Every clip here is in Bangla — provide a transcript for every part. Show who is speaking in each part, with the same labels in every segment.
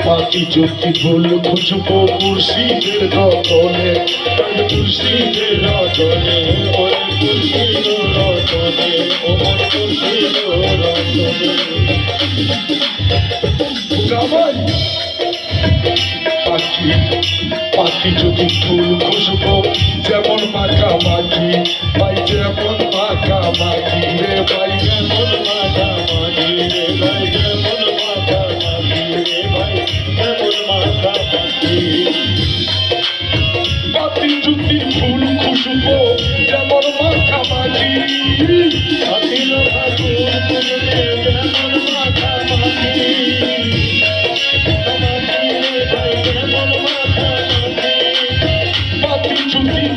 Speaker 1: পাখি চোখি ফুল খুশবু মুর্শিদের রতনে, মুর্শিদের রতনে, ওই মুর্শিদ রতনে, ওমর মুর্শিদ রতনে। পাখি পাখি যদি ফুল খুশবু যেমন মাখামাখি, ভাই যেমন মাখামাখি রে ভাই, যেমন মাখামাখি রে ভাই, যেমন মাখামাখি রে ভাই, যেমন মাখামাখি। পাখি যদি ফুল খুশবু যেমন মাখামাখি, পাখির ফাগুন ফুলে যেমন মাখামাখি,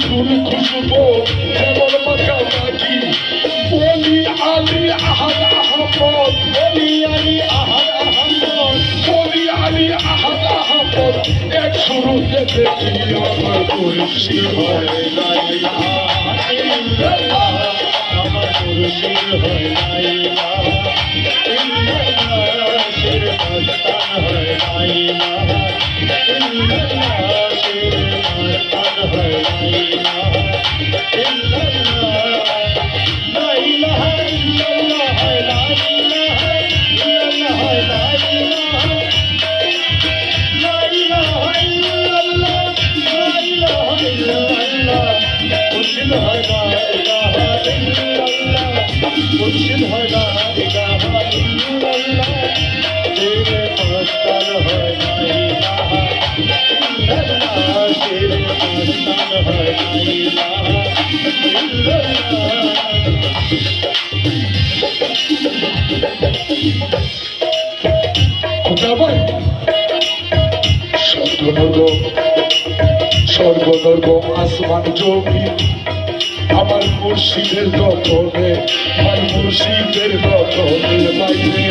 Speaker 1: ফুল খুশবু যেমন মাখামাখি। ওলি আলী আহাদ আহমদ, ওলি আলী আহাদ আহমদ, ওলি আলী আহাদ আহমদ, এক শুরুতে দেখি আমার মুর্শিদ হয় লা ইলাহা ইল্লাল্লাহ, আমার মুর্শিদ হয় লা ইলাহা ইল্লাল্লাহ, শের মস্তান হয় লা ইলাহা ইল্লাল্লাহ, শের মস্তান হয় লা ইলাহা ইল্লাল্লাহ, লা ইলাহা ইল্লাল্লাহ, লা ইলাহা ইল্লাল্লাহ, লা ইলাহা ইল্লাল্লাহ, লা ইলাহা ইল্লাল্লাহ, মুর্শিদ হয় লা ইলাহা ইল্লাল্লাহ, মুর্শিদ হয় লা ইলাহা ইল্লাল্লাহ, শের মস্তান হয় লা ইলাহা ইল্লাল্লাহ, শের মস্তান হয় লা ইলাহা ইল্লাল্লাহ। খোদাবাই স্বর্গনর্গ আসমান জমি আমার মুর্শিদের দখলে, আমার মুর্শিদের দখলে বাইরে।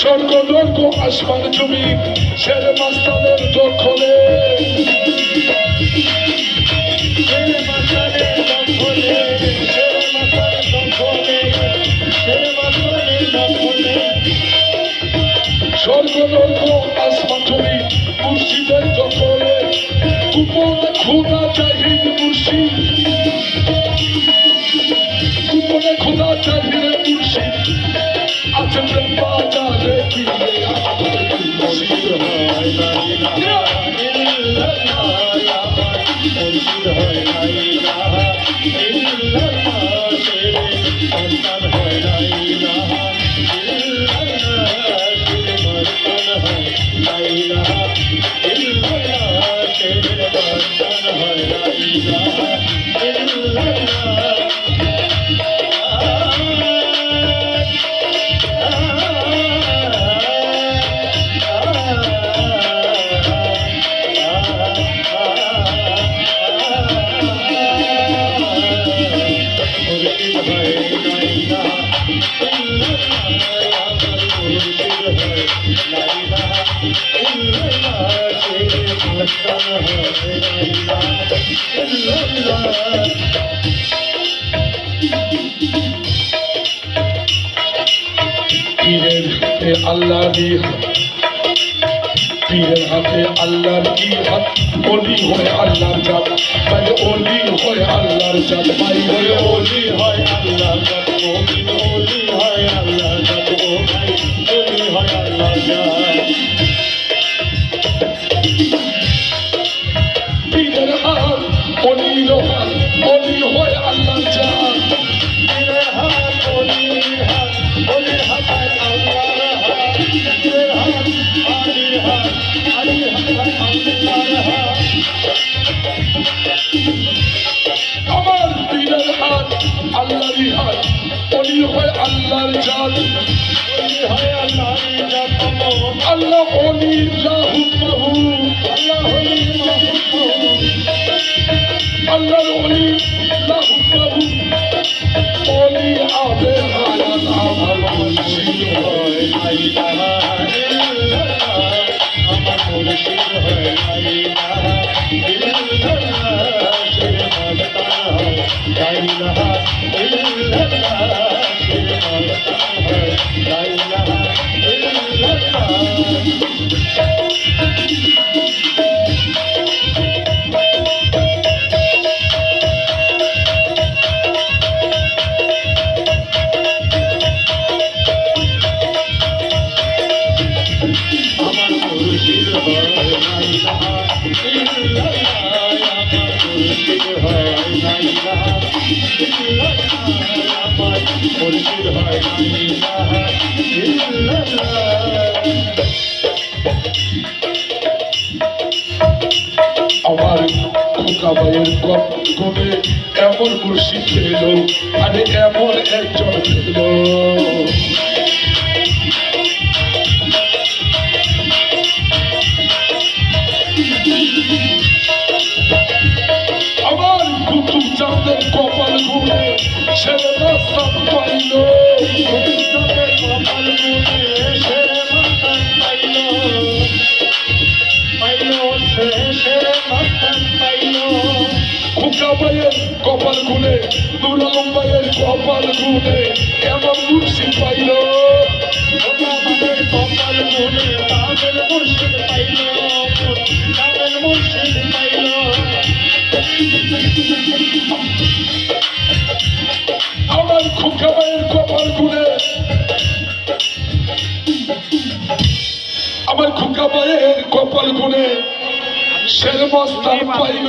Speaker 1: স্বর্গনর্গ আসমান জমি শের মস্তানের দখলে, স্বর্গনর্গ আসমান জমি মুর্শিদের দখলে, গোপনে খোদা জাহিদ মুর্শিদ, গোপনে খোদা জাহিদ মুর্শিদ আছেন বাজারে কিনে, মুর্শিদ হয় লা ইলাহা ইল্লাল্লাহ, আমার মুর্শিদ হয় লা ইলাহা ইল্লাল্লাহ, শের মস্তান হয় লা ইলাহা ইল্লাল্লাহ, শের মস্তান হয় লা ইলাহা ইল্লাল্লাহ, শের মস্তান হয় লা ইলাহা ইল্লাল্লাহ। পীরের হাতে আল্লাহর পীরের হাতে আল্লাহর কি হাত, ওলি হয় আল্লাহর জাত, ভাই ওলি হয় আল্লাহর জাত, ভাই ওলি হয় আল্লাহর জাত, মুমিন ওলি হয় আল্লাহর জাত, ও ভাই ওলি হয় আল্লাহর জাত। পীরের হাত ওলির হাত, ওলি হয় আল্লাহর জাত, পীরের হাত ওলির হাত, ওলির হাত আল্লাহর হাত, পীরের হাত আলির হাত, আলির হাত আল্লাহর হাত। আল্লাহর জাত
Speaker 2: ওলি হয় আল্লাহর জাত
Speaker 1: আল্লাহ ওলি লাহু মাহু
Speaker 2: আল্লাহ ওলি মাহবুব
Speaker 1: আল্লাহর ওলি লাহু মাহু ওলি আবে আয়াত আমার মুর্শিদ হয়
Speaker 2: লা ইলাহা ইল্লাল্লাহ আমার মুর্শিদ হয় লা ইলাহা ইল্লাল্লাহ শির মাস্তান হয় লা ইলাহা ইল্লাল্লাহ শির মাস্তান হয় লা ইলাহা ইল্লাল্লাহ আমার মুর্শিদ হয় লা ইলাহা ইল্লাল্লাহ আমার মুর্শিদ হয় লা ইলাহা ইল্লাল্লাহ আমার মুর্শিদ হয় লা ইলাহা ইল্লাল্লাহ
Speaker 1: আমার খোকা ভাইয়ের গমে এমন মুর্শিদ পেল আরে এমন একজন পেল আমার কুতুব চাঁদের কপাল ঘুরে ছেলে রাস্তা পাইল
Speaker 2: ভবিষ্যতের কপাল গুনে সেরে মাস্তান পাইল সেরে মাস্তান পাইল
Speaker 1: খোকা ভাইয়ের কপাল ঘুরে নুর আলম ভাইয়ের কপাল ঘুরে এমন মুর্শিদ পাইল
Speaker 2: আমাদের কপাল গুনে তাদের মুর্শিদ পাইল তাদের মুর্শিদ পাইল
Speaker 1: আমার খোকা ভাইয়ের কপাল ঘুরে আমার খোকা ভাইয়ের কপাল ঘুরে শের মস্তান পাইল